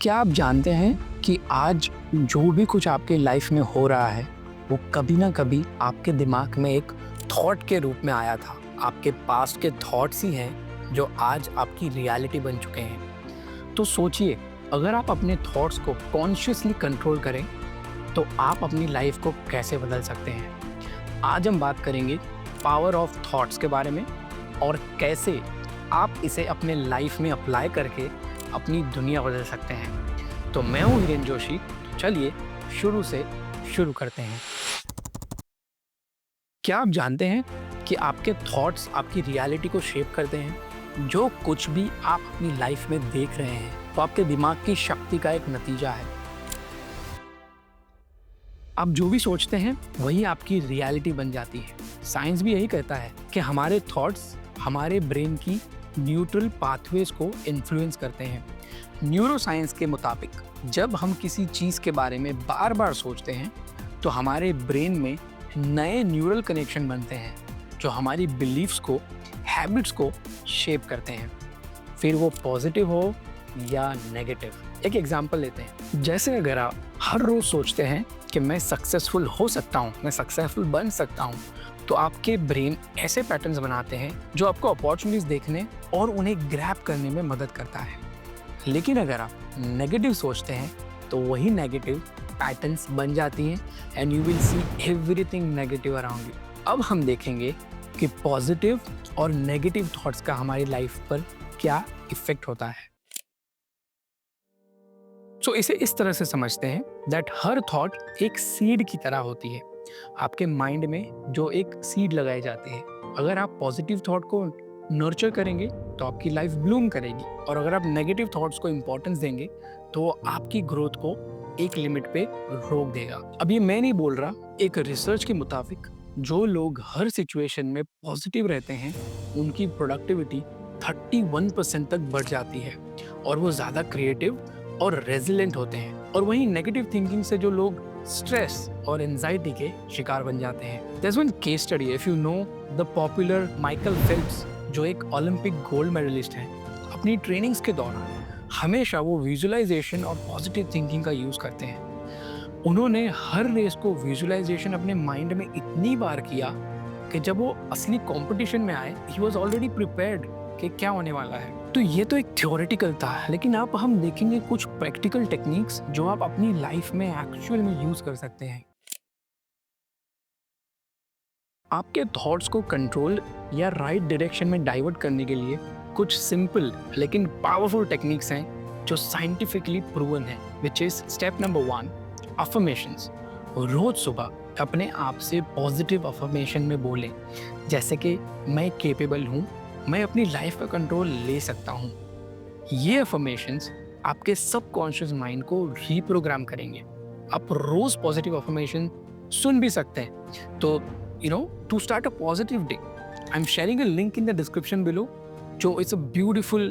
क्या आप जानते हैं कि आज जो भी कुछ आपके लाइफ में हो रहा है वो कभी ना कभी आपके दिमाग में एक थॉट के रूप में आया था। आपके पास्ट के थॉट्स ही हैं जो आज आपकी रियलिटी बन चुके हैं। तो सोचिए, अगर आप अपने थॉट्स को कॉन्शियसली कंट्रोल करें तो आप अपनी लाइफ को कैसे बदल सकते हैं। आज हम बात करेंगे पावर ऑफ थॉट्स के बारे में और कैसे आप इसे अपने लाइफ में अप्लाई करके अपनी दुनिया बदल सकते हैं। तो मैं हूँ हिरेन जोशी। चलिए शुरू से शुरू करते हैं। क्या आप जानते हैं कि आपके थॉट्स आपकी रियलिटी को शेप करते हैं। जो कुछ भी आप अपनी लाइफ में देख रहे हैं तो आपके दिमाग की शक्ति का एक नतीजा है। आप जो भी सोचते हैं वही आपकी रियलिटी बन जाती है। साइंस भी यही कहता है कि हमारे थॉट्स हमारे ब्रेन की न्यूट्रल पाथवेज को इन्फ्लुएंस करते हैं। न्यूरोसाइंस के मुताबिक जब हम किसी चीज़ के बारे में बार बार सोचते हैं तो हमारे ब्रेन में नए न्यूरल कनेक्शन बनते हैं जो हमारी बिलीफ्स को, हैबिट्स को शेप करते हैं, फिर वो पॉजिटिव हो या नेगेटिव। एक एग्जांपल लेते हैं। जैसे अगर आप हर रोज़ सोचते हैं कि मैं सक्सेसफुल हो सकता हूँ, मैं सक्सेसफुल बन सकता हूँ, तो आपके ब्रेन ऐसे पैटर्न्स बनाते हैं जो आपको अपॉर्चुनिटीज देखने और उन्हें ग्रैब करने में मदद करता है। लेकिन अगर आप नेगेटिव सोचते हैं तो वही नेगेटिव पैटर्न्स बन जाती हैं and you will see everything negative around you. अब हम देखेंगे कि पॉजिटिव और नेगेटिव थॉट्स का हमारी लाइफ पर क्या इफेक्ट होता है। सो इसे इस तरह से समझते हैं दैट हर थॉट एक सीड की तरह होती है। आपके माइंड में जो एक सीड लगाई जाती है, अगर आप पॉजिटिव थॉट को नर्चर करेंगे तो आपकी लाइफ ब्लूम करेगी, और अगर आप नेगेटिव थॉट्स को इंपॉर्टेंस देंगे तो वो आपकी ग्रोथ को एक लिमिट पे रोक देगा। अब ये मैं नहीं बोल रहा, एक रिसर्च के मुताबिक जो लोग हर सिचुएशन में पॉजिटिव रहते हैं उनकी प्रोडक्टिविटी 31% तक बढ़ जाती है और वो ज़्यादा क्रिएटिव और रेजिलेंट होते हैं। और वहीं नेगेटिव थिंकिंग से जो लोग स्ट्रेस और एंजाइटी के शिकार बन जाते हैं। There's one case study, if you know the popular Michael Phelps, जो एक ओलंपिक गोल्ड मेडलिस्ट हैं, अपनी ट्रेनिंग्स के दौरान हमेशा वो विजुअलाइजेशन और पॉजिटिव थिंकिंग का यूज़ करते हैं। उन्होंने हर रेस को विजुअलाइजेशन अपने माइंड में इतनी बार किया कि जब वो असली कंपटीशन में आए, ही वॉज ऑलरेडी प्रिपेयर्ड कि क्या होने वाला है। तो ये तो एक थ्योरेटिकल था, लेकिन अब हम देखेंगे कुछ प्रैक्टिकल टेक्निक्स जो आप अपनी लाइफ में एक्चुअल में यूज कर सकते हैं। आपके थॉट्स को कंट्रोल या राइट डायरेक्शन में डाइवर्ट करने के लिए कुछ सिंपल लेकिन पावरफुल टेक्निक्स हैं जो साइंटिफिकली प्रूवन है, which is step number 1, affirmations. रोज सुबह अपने आप से पॉजिटिव अफर्मेशन में बोलें, जैसे कि मैं केपेबल हूँ, मैं अपनी लाइफ का कंट्रोल ले सकता हूँ। ये अफर्मेशंस आपके सबकॉन्शियस माइंड को रीप्रोग्राम करेंगे। आप रोज पॉजिटिव अफर्मेशन सुन भी सकते हैं। तो to start a positive day, I am sharing a link in the description below, जो इट्स अ ब्यूटीफुल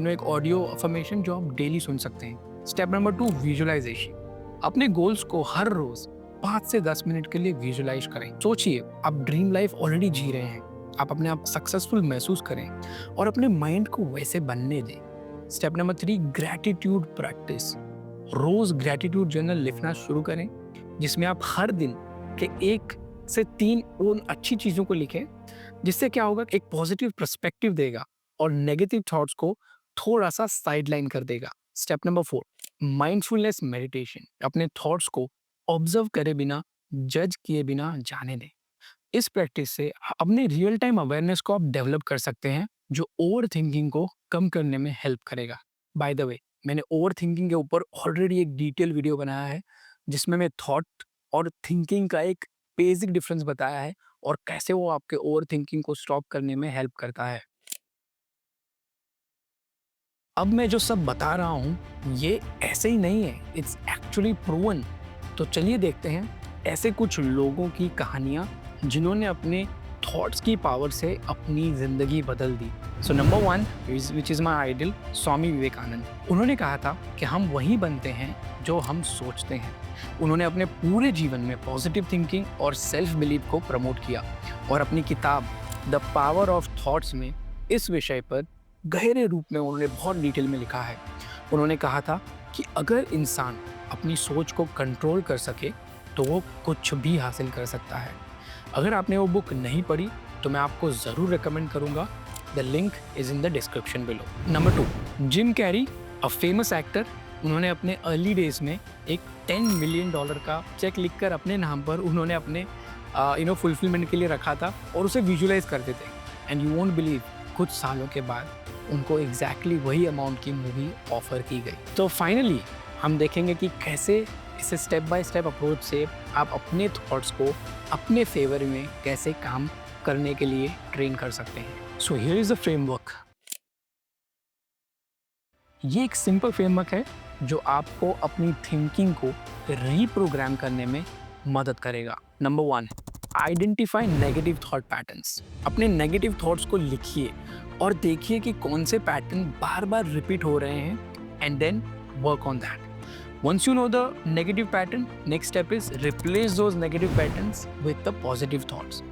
एक ऑडियो अफर्मेशन जो आप डेली सुन सकते हैं। Step number 2, visualisation. अपने गोल्स को हर रोज 5 से 10 मिनट के लिए विजुअलाइज करें। सोचिए आप ड्रीम लाइफ ऑलरेडी जी रहे हैं, आप अपने आप सक्सेसफुल महसूस करें और अपने माइंड को वैसे बनने दें। Step number 3, gratitude practice. रोज ग्रैटिट्यूड जर्नल लिखना शुरू करें, जिसमें आप हर दिन के 1 से 3 उन अच्छी चीज़ों को लिखें, जिससे क्या होगा, एक पॉजिटिव पर्सपेक्टिव देगा और नेगेटिव थॉट्स को थोड़ा सा साइडलाइन कर देगा। Step number 4, mindfulness meditation. अपने थॉट्स को ऑब्जर्व करे बिना, जज किए बिना जाने दें। इस प्रैक्टिस से अपने रियल टाइम अवेयरनेस को आप डेवलप कर सकते हैं, जो ओवर थिंकिंग को कम करने में हेल्प करेगा। बाय द वे, मैंने ओवर थिंकिंग के ऊपर ऑलरेडी एक डिटेल वीडियो बनाया है जिसमें मैं थॉट और थिंकिंग का एक बेसिक डिफरेंस बताया है और कैसे वो आपके ओवर थिंकिंग को स्टॉप करने में हेल्प करता है। अब मैं जो सब बता रहा हूँ ये ऐसे ही नहीं है, इट्स एक्चुअली प्रूवन। तो चलिए देखते हैं ऐसे कुछ लोगों की कहानियाँ जिन्होंने अपने थॉट्स की पावर से अपनी ज़िंदगी बदल दी। So number 1, which is my idol, Swami Vivekananda. उन्होंने कहा था कि हम वही बनते हैं जो हम सोचते हैं। उन्होंने अपने पूरे जीवन में पॉजिटिव थिंकिंग और सेल्फ बिलीव को प्रमोट किया और अपनी किताब द पावर ऑफ थॉट्स में इस विषय पर गहरे रूप में उन्होंने बहुत डिटेल में लिखा है। उन्होंने कहा था कि अगर इंसान अपनी सोच को कंट्रोल कर सके तो वो कुछ भी हासिल कर सकता है। अगर आपने वो बुक नहीं पढ़ी तो मैं आपको ज़रूर रिकमेंड करूँगा। The link is in the description below. Number 2, Jim Carrey, a famous actor. उन्होंने अपने अर्ली डेज में एक $10 मिलियन का चेक लिखकर अपने नाम पर उन्होंने अपने फुलफिलमेंट के लिए रखा था और उसे विजुलाइज करते थे। एंड यू वोंट बिलीव, कुछ सालों के बाद उनको एग्जैक्टली वही अमाउंट की मूवी ऑफर की गई। तो फाइनली हम देखेंगे कि कैसे इसे स्टेप बाय स्टेप अप्रोच से आप अपने थॉट्स को अपने फेवर में कैसे काम करने के लिए ट्रेन कर सकते हैं। So here is the framework. ये एक सिंपल फ्रेमवर्क है जो आपको अपनी थिंकिंग को रीप्रोग्राम करने में मदद करेगा। Number 1, identify negative thought patterns. अपने नेगेटिव थॉट्स को लिखिए और देखिए कि कौन से पैटर्न बार बार रिपीट हो रहे हैं and then work on that. Once you know the negative pattern, next step is replace those negative patterns with the positive thoughts.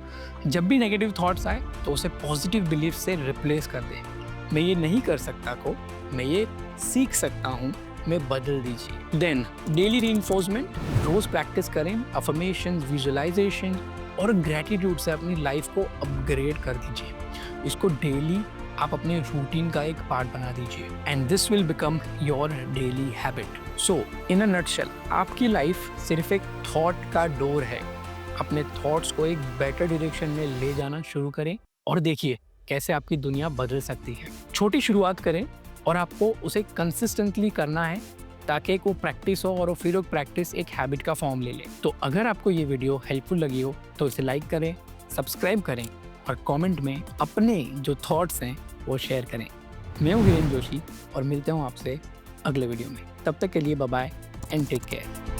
जब भी नेगेटिव थॉट्स आए तो उसे पॉजिटिव बिलीफ से रिप्लेस कर दें। मैं ये नहीं कर सकता को मैं ये सीख सकता हूँ, मैं बदल दीजिए। देन डेली रीइंफोर्समेंट, रोज प्रैक्टिस करें अफर्मेशंस, विजुअलाइजेशन और ग्रैटिट्यूड से अपनी लाइफ को अपग्रेड कर दीजिए। इसको डेली आप अपने रूटीन का एक पार्ट बना दीजिए and this will become your daily habit. So in a nutshell, आपकी लाइफ सिर्फ एक थॉट का डोर है। अपने थॉट्स को एक बेटर डायरेक्शन में ले जाना शुरू करें और देखिए कैसे आपकी दुनिया बदल सकती है। छोटी शुरुआत करें और आपको उसे कंसिस्टेंटली करना है ताकि एक वो प्रैक्टिस हो और फिर वो प्रैक्टिस एक हैबिट का फॉर्म ले ले। तो अगर आपको ये वीडियो हेल्पफुल लगी हो तो इसे लाइक करें, सब्सक्राइब करें और कमेंट में अपने जो थॉट्स हैं वो शेयर करें। मैं हूँ वीरेंद्र जोशी और मिलते हूँ आपसे अगले वीडियो में। तब तक के लिए bye bye and take care.